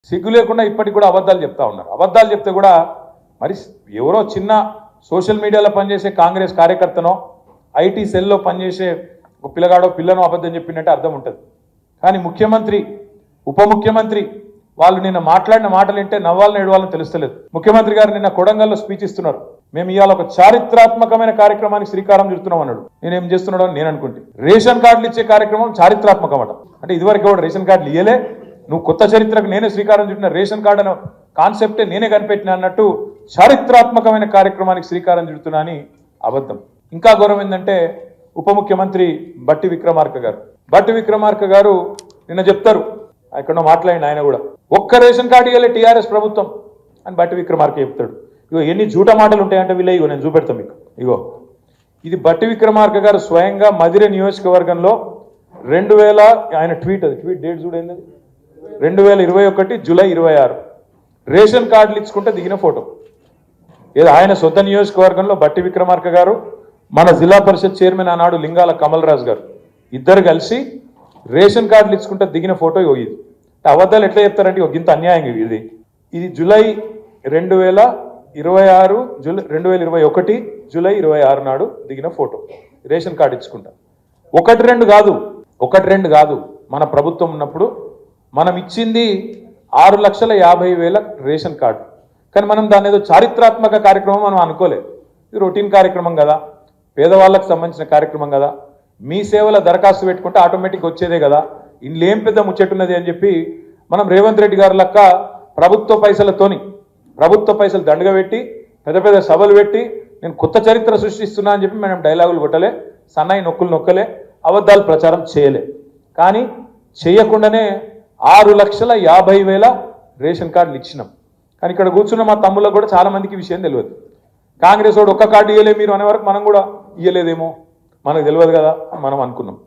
సిగ్గు లేకుండా ఇప్పటికి కూడా అబద్ధాలు చెప్తా ఉన్నారు. అబద్ధాలు చెప్తే కూడా మరి ఎవరో చిన్న సోషల్ మీడియాలో పనిచేసే కాంగ్రెస్ కార్యకర్తనో ఐటీ సెల్లో పనిచేసే ఒక పిల్లగాడో పిల్లనో అబద్ధం చెప్పినట్టే అర్థం ఉంటుంది. కానీ ముఖ్యమంత్రి ఉప ముఖ్యమంత్రి వాళ్ళు నిన్న మాట్లాడిన మాటలు వింటే నవ్వాలని ఏడవాలని తెలుస్తలేదు. ముఖ్యమంత్రి గారు నిన్న కొడంగల్లో స్పీచ్ ఇస్తున్నారు. మేము ఇవాళ ఒక చారిత్రాత్మకమైన కార్యక్రమానికి శ్రీకారం చుడుతున్నాం అన్నాడు. నేనేం చేస్తున్నాడు అని నేను అనుకుంటే రేషన్ కార్డులు ఇచ్చే కార్యక్రమం చారిత్రాత్మకం అట. అంటే ఇదివరకు కూడా రేషన్ కార్డులు ఇయ్యలే, నువ్వు కొత్త చరిత్రకు నేనే శ్రీకారం చుట్టిన రేషన్ కార్డు అనే కాన్సెప్టే నేనే కనిపెట్టిన అన్నట్టు చారిత్రాత్మకమైన కార్యక్రమానికి శ్రీకారం చుడుతున్నా అని అబద్ధం. ఇంకా గౌరవం ఏంటంటే ఉప ముఖ్యమంత్రి బట్టి విక్రమార్క గారు నిన్న చెప్తారు, ఎక్కడో మాట్లాడిన ఆయన కూడా ఒక్క రేషన్ కార్డు ఇవ్వలే టీఆర్ఎస్ ప్రభుత్వం అని బట్టి విక్రమార్క చెప్తాడు. ఇగో ఎన్ని జూట మాటలు ఉంటాయంటే వీళ్ళ ఇగో నేను చూపెడతాను మీకు. ఇగో ఇది బట్టి విక్రమార్క గారు స్వయంగా మదిర నియోజకవర్గంలో 2000 ఆయన ట్వీట్ డేట్ చూడండి 2021 జూలై 26 రేషన్ కార్డులు ఇచ్చుకుంటే దిగిన ఫోటో. ఏదో ఆయన సొంత నియోజకవర్గంలో బట్టి విక్రమార్క గారు మన జిల్లా పరిషత్ చైర్మన్ ఆనాడు లింగాల కమల్ రాజు గారు ఇద్దరు కలిసి రేషన్ కార్డులు ఇచ్చుకుంటే దిగిన ఫోటో ఇది. అబద్ధాలు ఎట్లా చెప్తారంటే ఇంత అన్యాయం ఇది జూలై 2021 జూలై 26 నాడు దిగిన ఫోటో రేషన్ కార్డు ఇచ్చుకుంటా. ఒకటి రెండు కాదు మన ప్రభుత్వం ఉన్నప్పుడు మనం ఇచ్చింది 6,50,000 రేషన్ కార్డు. కానీ మనం దాని ఏదో చారిత్రాత్మక కార్యక్రమం మనం అనుకోలేదు. ఇది రొటీన్ కార్యక్రమం కదా, పేదవాళ్ళకు సంబంధించిన కార్యక్రమం కదా, మీ సేవల దరఖాస్తు పెట్టుకుంటే ఆటోమేటిక్ వచ్చేదే కదా, ఇందులో ఏం పెద్ద ముచ్చట్టున్నది అని చెప్పి మనం రేవంత్ రెడ్డి గారి లెక్క ప్రభుత్వ పైసలు దండగా పెట్టి పెద్ద సభలు పెట్టి నేను కొత్త చరిత్ర సృష్టిస్తున్నా అని చెప్పి మనం డైలాగులు కొట్టలే, సన్నాయి నొక్కలే, అబద్ధాలు ప్రచారం చేయలే. కానీ చేయకుండానే 6,50,000 రేషన్ కార్డులు ఇచ్చినాం. కానీ ఇక్కడ కూర్చున్న మా తమ్ముళ్ళకు కూడా చాలా మందికి విషయం తెలియదు. కాంగ్రెస్ వాడు ఒక్క కార్డు ఇవ్వలే మీరు అనే వరకు మనం కూడా ఇవ్వలేదేమో మనకు తెలియదు కదా మనం అనుకున్నాం.